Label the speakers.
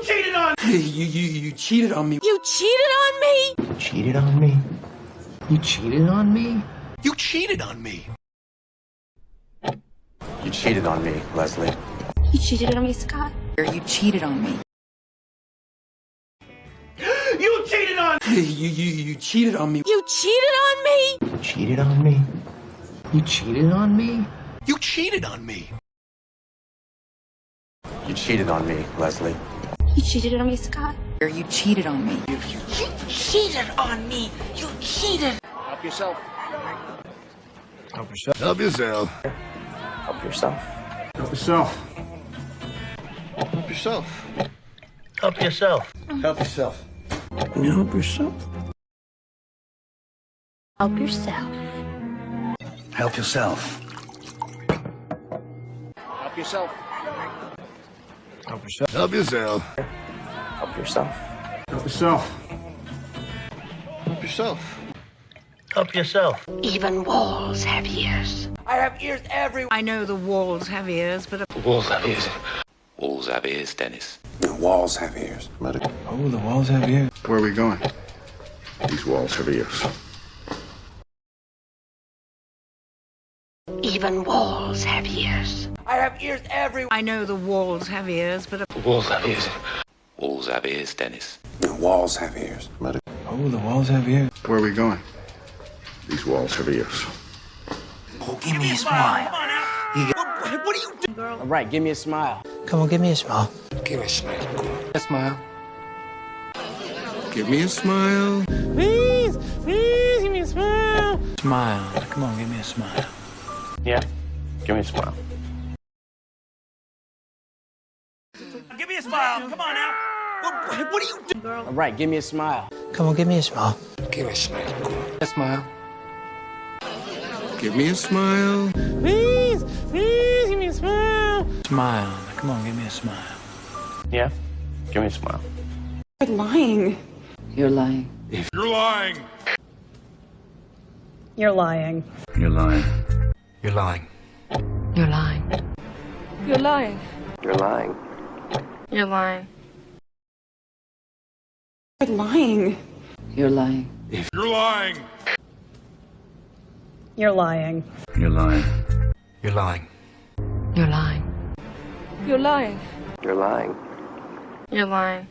Speaker 1: cheated on me! You cheated on me.
Speaker 2: You cheated on me?
Speaker 3: You cheated on me? You cheated on me?
Speaker 1: You cheated on me.
Speaker 3: You cheated on me, Leslie.
Speaker 2: You cheated on me, Scott.
Speaker 4: You cheated on me.
Speaker 1: You cheated on me. You cheated on me.
Speaker 2: You cheated on me?
Speaker 3: You cheated on me? You cheated on me?
Speaker 1: You cheated on me.
Speaker 3: You cheated on me, Leslie.
Speaker 2: You cheated on me, Scott.
Speaker 4: You cheated on me.
Speaker 2: You cheated on me. You cheated.
Speaker 3: Help yourself.
Speaker 5: Help yourself.
Speaker 3: Help yourself.
Speaker 5: Help yourself.
Speaker 3: Help yourself.
Speaker 5: Help yourself.
Speaker 3: Help yourself.
Speaker 5: Help yourself.
Speaker 1: Help yourself.
Speaker 2: Help yourself.
Speaker 5: Help yourself.
Speaker 3: Help yourself.
Speaker 5: Help yourself.
Speaker 3: Help yourself.
Speaker 5: Help yourself.
Speaker 3: Help yourself.
Speaker 5: Help yourself.
Speaker 3: Help yourself.
Speaker 2: Even walls have ears.
Speaker 1: I have ears everywhere.
Speaker 4: I know the walls have ears, but
Speaker 3: Walls have ears.
Speaker 6: Walls have ears, Dennis.
Speaker 5: The walls have ears.
Speaker 1: Oh, the walls have ears.
Speaker 5: Where are we going? These walls have ears.
Speaker 2: Even walls have ears.
Speaker 1: I have ears everywhere.
Speaker 4: I know the walls have ears, but
Speaker 3: Walls have ears.
Speaker 6: Walls have ears, Dennis.
Speaker 5: The walls have ears.
Speaker 1: Oh, the walls have ears.
Speaker 5: Where are we going? These walls have ears.
Speaker 1: Oh, give me a smile. What are you doing?
Speaker 3: All right, give me a smile.
Speaker 1: Come on, give me a smile.
Speaker 5: Give me a smile.
Speaker 3: A smile.
Speaker 1: Give me a smile. Please, give me a smile. Smile. Come on, give me a smile.
Speaker 3: Yeah? Give me a smile.
Speaker 1: Give me a smile. Come on now. What are you doing?
Speaker 3: All right, give me a smile.
Speaker 1: Come on, give me a smile.
Speaker 5: Give me a smile.
Speaker 3: A smile.
Speaker 1: Give me a smile. Please, give me a smile. Smile. Come on, give me a smile.
Speaker 3: Yeah? Give me a smile.
Speaker 4: you're lying.
Speaker 1: You're lying. You're lying.
Speaker 4: You're lying.
Speaker 5: You're lying.
Speaker 1: You're lying.
Speaker 2: You're lying.
Speaker 4: You're lying.
Speaker 3: You're lying.
Speaker 2: You're lying.
Speaker 4: You're lying.
Speaker 2: You're lying.
Speaker 1: You're lying.
Speaker 4: You're lying.
Speaker 5: You're lying.
Speaker 1: You're lying.
Speaker 2: You're lying.
Speaker 4: You're lying.
Speaker 3: You're lying.
Speaker 2: You're lying.